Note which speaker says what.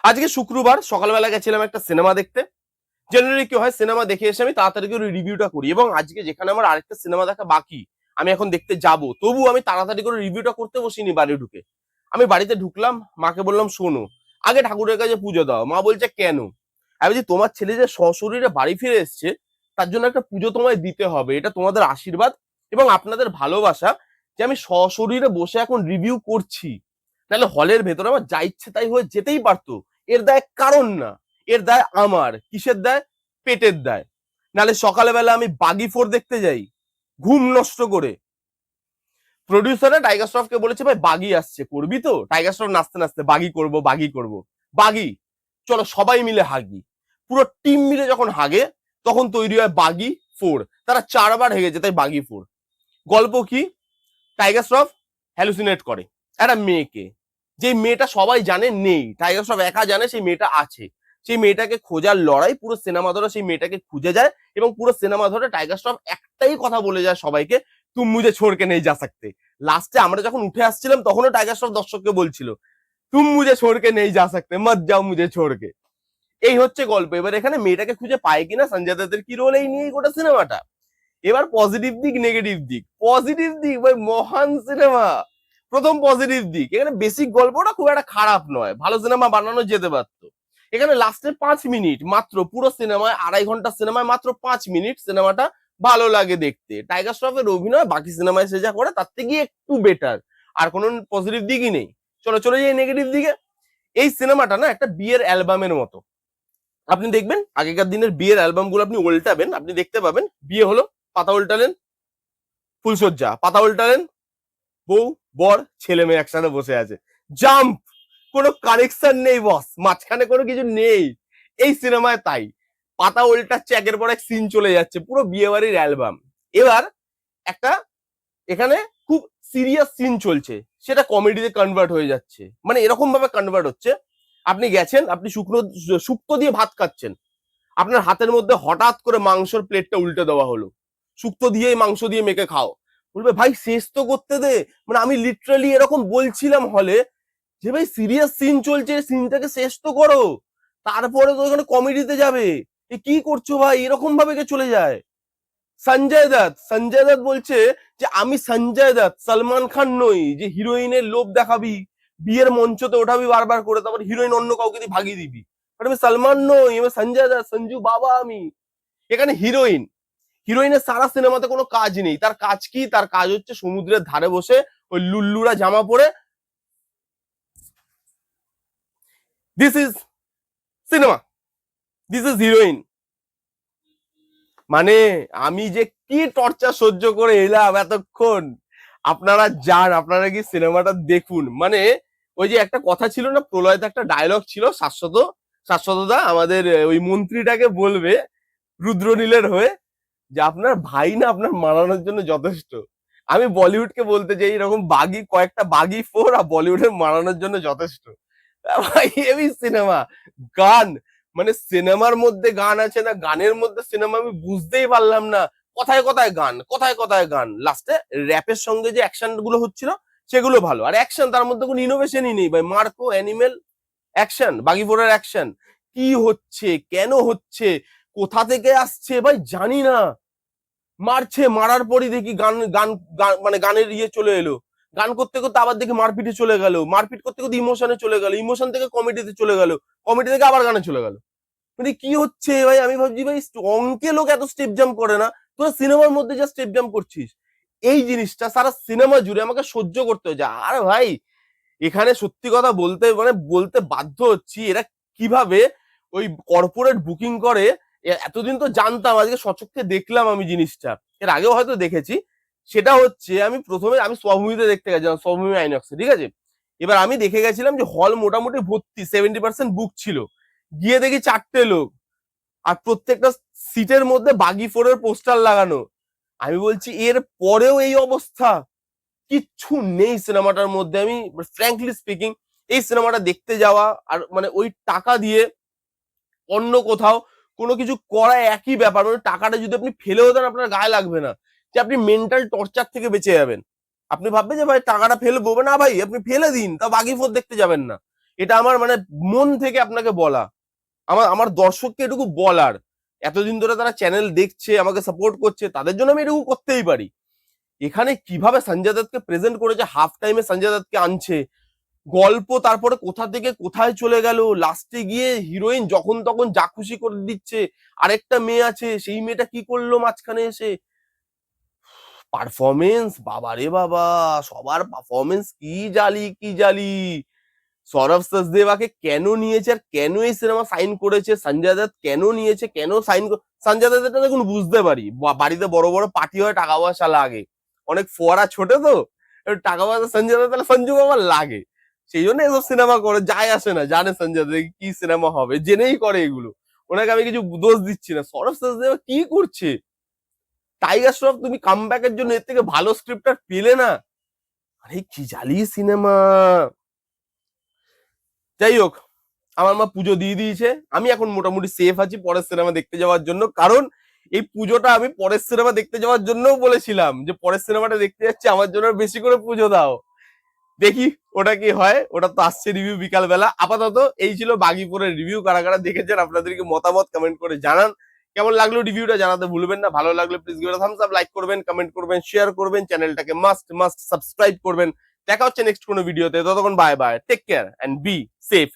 Speaker 1: আজকে শুক্রবার সকালবেলা গেছিলাম একটা সিনেমা দেখতে। জেনারেলি কি হয়, সিনেমা দেখে এসে আমি তাড়াতাড়ি করে রিভিউটা করি, এবং আজকে যেখানে আমার আরেকটা সিনেমা দেখা বাকি, আমি এখন দেখতে যাব, তবু আমি তাড়াতাড়ি করে রিভিউটা করতে বসিনি বাড়ি ঢুকে। আমি বাড়িতে ঢুকলাম, মাকে বললাম শোনো, আগে ঠাকুরের কাছে পুজো দাও। মা বলছে কেন? আমি বলছি তোমার ছেলে যে সশরীরে বাড়ি ফিরে এসছে, তার জন্য একটা পুজো তোমায় দিতে হবে, এটা তোমাদের আশীর্বাদ এবং আপনাদের ভালোবাসা যে আমি সশরীরে বসে এখন রিভিউ করছি। তাহলে হলের ভেতরে আমার যা ইচ্ছে তাই হয়ে যেতেই পারতো। এর দায় কারণ না, এর দায় আমার। কিসের দায়? পেটের দায়। নাহলে সকালবেলা আমি বাগি ফোর দেখতে যাই ঘুম নষ্ট করে। প্রডিউসাররা টাইগার শ্রফকে বলেছে ভাই বাগি আসছে, করবি তো? টাইগার শ্রফ নাচতে নাচতে বাগি করব বাগি করব। বাগি, চলো সবাই মিলে হাগি। পুরো টিম মিলে যখন হাগে, তখন তৈরি হয় বাগি ফোর। তারা 4বার হেগেছে, তাই বাগি ফোর। গল্প কি? টাইগার শ্রফ হ্যালুসিনেট করে একটা মেয়েকে, যে মেয়েটা সবাই জানে নেই, টাইগার শ্রফ একা জানে সেই মেয়েটা আছে। সেই মেয়েটাকে খোঁজার লড়াই, পুরো সিনেমা ধরে সেই মেয়েটাকে খুঁজে যায়, এবং পুরো সিনেমা ধরে টাইগার শ্রফ একটাই কথা বলে যায় সবাইকে, তুম মুঝে ছোড়কে নেই যা সকতে। লাস্টে আমরা যখন উঠে আসছিলাম তখনও টাইগার শ্রফ দর্শককে বলছিল, তুম মুঝে ছোড়কে নেই যা সকতে, মত যাও মুঝে ছোড়কে। এই হচ্ছে গল্প। এবার এখানে মেয়েটাকে খুঁজে পায় কিনা, সঞ্জয় দত্তের কি রোল, এই নিয়ে গোটা সিনেমাটা। এবার পজিটিভ দিক নেগেটিভ দিক। পজিটিভ দিক ভাই, মহান সিনেমা। প্রথম পজিটিভ দিক, এখানে বেসিক গল্পটা খুব একটা খারাপ নয়, ভালো সিনেমা বানানো যেতে পারতো। এখানে লাস্টে 5 মিনিট মাত্র, পুরো সিনেমায় 2.5 ঘন্টা সিনেমায় মাত্র 5 মিনিট সিনেমাটা ভালো লাগে দেখতে। টাইগার শ্রফের অভিনয় বাকি সিনেমায় সে যা করে তার থেকে একটু বেটার। আর কোনো পজিটিভ দিকই নেই। চলো চলে যাই নেগেটিভ দিকে। এই সিনেমাটা না একটা বিয়ের অ্যালবামের মতো। আপনি দেখবেন আগেকার দিনের বিয়ের অ্যালবাম গুলো আপনি উল্টাবেন, আপনি দেখতে পাবেন বিয়ে হলো, পাতা উল্টালেন, ফুলসজ্জা, পাতা উল্টালেন, বউ বর ছেলে মেয়ে একসাথে বসে আছে, জাম্প, কোনো কানেকশন নেই বস, মাঝখানে কোনো কিছু নেই। এই সিনেমায় তাই, পাতা উল্টাচ্ছে, একের পর এক সিন চলে যাচ্ছে, পুরো বিয়ে বাড়ির অ্যালবাম। এবার একটা এখানে খুব সিরিয়াস সিন চলছে, সেটা কমেডিতে কনভার্ট হয়ে যাচ্ছে। মানে এরকম ভাবে কনভার্ট হচ্ছে, আপনি গেছেন, আপনি শুক্তো দিয়ে ভাত খাচ্ছেন, আপনার হাতের মধ্যে হঠাৎ করে মাংসর প্লেটটা উল্টে দেওয়া হলো, শুক্তো দিয়ে মাংস দিয়ে মেখে খাও। বলবে ভাই শেষ তো করতে দে। মানে আমি লিটারালি এরকম বলছিলাম হলে, যে ভাই সিরিয়াস সিন চলছে, সিনটাকে শেষ তো করো, তারপরে তো ওখানে কমেডিতে যাবে। এ কি করছো ভাই? এরকম ভাবে কে চলে যায়? সঞ্জয় দত্ত বলছে যে আমি সঞ্জয় দত্ত, সলমান খান নই, যে হিরোইনের লোভ দেখাবি, বিয়ের মঞ্চতে ওঠাবি বারবার করে, তারপর হিরোইন অন্য কাউকে দিয়ে ভাগিয়ে দিবি। আমি সালমান নই, আমি সঞ্জয় দত্ত, সঞ্জু বাবা আমি। এখানে হিরোইন, হিরোইনের সারা সিনেমাতে কোনো কাজ নেই। তার কাজ কি? তার কাজ হচ্ছে সমুদ্রের ধারে বসে ওই লুল্লুরা জামা পরে, this is cinema, this is heroine. মানে আমি যে কি টর্চার সহ্য করে এলাম এতক্ষণ, আপনারা যান, আপনারা কি সিনেমাটা দেখুন। মানে ওই যে একটা কথা ছিল না, প্রলয়তে একটা ডায়লগ ছিল, শাশ্বতদা আমাদের ওই মন্ত্রীটাকে বলবে রুদ্রনীলের হয়ে, যে আপনার ভাই না আপনার মানানোর জন্য যথেষ্ট। আমি বলিউডকে বলতে চাই এরকম বাগি কয়েকটা বাগি ফোর আর বলিউডের মানানোর জন্য যথেষ্ট। ভাই হেভি সিনেমা। গান, মানে সিনেমার মধ্যে গান আছে না, গানের মধ্যে সিনেমা, আমি বুঝতেই পারলাম না। কথায় কথায় গান, কথায় কথায় গান। লাস্টে র্যাপের সঙ্গে যে অ্যাকশন গুলো হচ্ছিল সেগুলো ভালো, আর অ্যাকশন তার মধ্যে কোনো ইনোভেশনই নেই ভাই। মার্কো অ্যানিমেল অ্যাকশন, বাগি ফোরের অ্যাকশন কি হচ্ছে, কেন হচ্ছে, কোথা থেকে আসছে ভাই জানি না। মারছে, মারার পরই দেখি গান গান মানে গানের ইয়ে চলে এলো, গান করতে করতে আবার দেখি মারপিটে চলে গেল, মারপিট করতে করতে ইমোশনে চলে গেল, ইমোশন থেকে কমেডিতে চলে গেল, কমেডি থেকে আবার গানে চলে গেল। মানে কি হচ্ছে ভাই? আমি ভাবছি ভাই অঙ্কে লোক এত স্টেপ জাম্প করে না, তোরা সিনেমার মধ্যে যা স্টেপ জাম্প করছিস। এই জিনিসটা সারা সিনেমা জুড়ে আমাকে সহ্য করতে হয়েছে। আর ভাই এখানে সত্যি কথা বলতে, মানে বলতে বাধ্য হচ্ছি, এরা কিভাবে ওই কর্পোরেট বুকিং করে। এতদিন তো জানতাম, আজকে সচক্ষে দেখলাম আমি জিনিসটা, এর আগেও হয়তো দেখেছি। সেটা হচ্ছে আমি প্রথমে আমি স্বভূমিতে দেখতে গেছিলাম, স্বভূমি আইনক্সে, ঠিক আছে। এবার আমি দেখে গেছিলাম যে হল মোটামুটি ভর্তি, 70% বুক ছিল। গিয়ে দেখি 4টে লোক, আর প্রত্যেকটা সিটের মধ্যে বাগি ফোরের পোস্টার লাগানো। আমি বলছি এর পরেও এই অবস্থা, কিচ্ছু নেই সিনেমাটার মধ্যে। আমি ফ্র্যাঙ্কলি স্পিকিং এই সিনেমাটা দেখতে যাওয়া আর মানে ওই টাকা দিয়ে অন্য কোথাও কোনো কিছু করা একই ব্যাপার। মানে টাকাটা যদি আপনি ফেলেও দেন আপনার গায়ে লাগবে না, যে আপনি মেন্টাল টর্চার থেকে বেঁচে যাবেন। আপনি ভাববেন যে ভাই টাকাটা ফেলবো না, ভাই আপনি ফেলে দিন, তা বাগি ফোর দেখতে যাবেন না। এটা আমার মানে মন থেকে আপনাকে বলা, আমার দর্শককে এটুকু বলার, এতদিন ধরে তারা চ্যানেল দেখছে, আমাকে সাপোর্ট করছে, তাদের জন্য আমি এটুকু করতেই পারি। এখানে কিভাবে সঞ্জয় দত্তকে প্রেজেন্ট করেছে, হাফ টাইমে সঞ্জয় দত্তকে আনছে, গল্প তারপরে কোথা থেকে কোথায় চলে গেল, লাস্টে গিয়ে হিরোইন যখন তখন যা খুশি করে দিচ্ছে, আরেকটা মেয়ে আছে সেই মেয়েটা কি করলো মাঝখানে এসে, পারফরমেন্স বাবারে বাবা, সবার পারফরমেন্স কি জালি কি জালি। সৌরভ সচদেবাকে কেন নিয়েছে আর কেন এই সিনেমা সাইন করেছে, সঞ্জয় দত্ত কেন নিয়েছে, কেন সাইন, সঞ্জয় দত্ত এটা দেখুন বুঝতে পারি, বাড়িতে বড় বড় পার্টি হয়, টাকা পয়সা লাগে, অনেক ফোয়ারা ছোটে তো, একটু টাকা পয়সা সঞ্জয় দত্ত তাহলে সঞ্জু বাবার লাগে, সেই জন্য এসব সিনেমা করে, যায় আসে না, জানে সঞ্জয় দত্ত কি সিনেমা হবে, জেনেই করে এগুলো, ওনাকে আমি কিছু দোষ দিচ্ছি না। সৌরভ সচদেবা কি করছে, টাইগার শ্রফ তুমি কামব্যাকের জন্য এর থেকে ভালো স্ক্রিপ্ট আর পেলে না, আরে কি জালি সিনেমা। যাই হোক, আমার মা পুজো দিয়ে দিয়েছে, আমি এখন মোটামুটি সেফ আছি পরের সিনেমা দেখতে যাওয়ার জন্য, কারণ এই পুজোটা আমি পরের সিনেমা দেখতে যাওয়ার জন্যও বলেছিলাম যে পরের সিনেমাটা দেখতে যাচ্ছি, আমার জন্য বেশি করে পুজো দাও। দেখি ওটা কি হয়, ওটা তো আসছে রিভিউ বিকাল বেলা। আপাতত এই ছিল বাগিপুরের রিভিউ, কারা কারা দেখেছেন আপনাদেরকে মতামত কমেন্ট করে জানান, কেমন লাগলো রিভিউটা জানাতে ভুলবেন না, ভালো লাগলে please give Thums up, like করবেন, কমেন্ট করবেন, শেয়ার করবেন, চ্যানেলটাকে মাস্ট মাস্ট সাবস্ক্রাইব করবেন। দেখা হচ্ছে নেক্সট কোনো ভিডিওতে, ততক্ষণ bye bye, take care and be safe.